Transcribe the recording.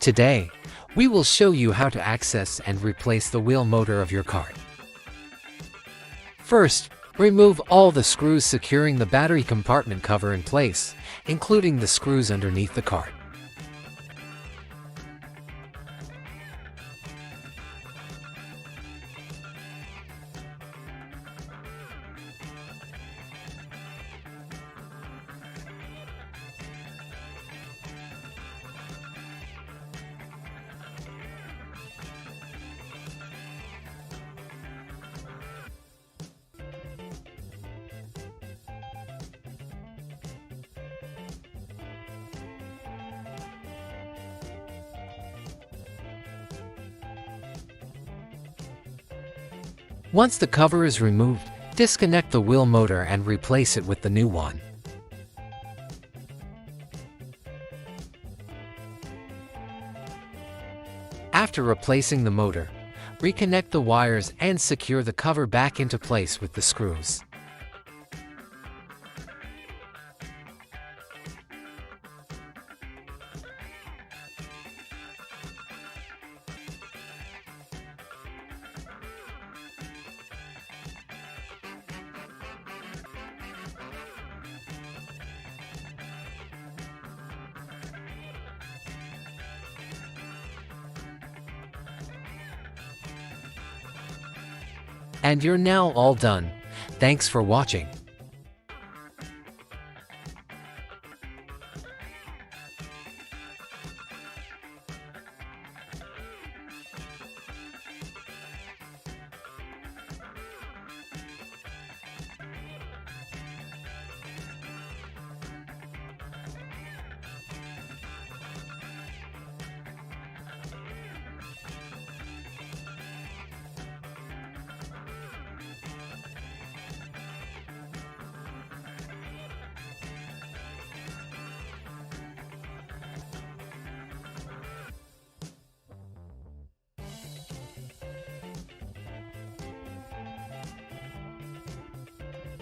Today, we will show you how to access and replace the wheel motor of your cart. First, remove all the screws securing the battery compartment cover in place, including the screws underneath the cart. Once the cover is removed, disconnect the wheel motor and replace it with the new one. After replacing the motor, reconnect the wires and secure the cover back into place with the screws. And you're now all done. Thanks for watching.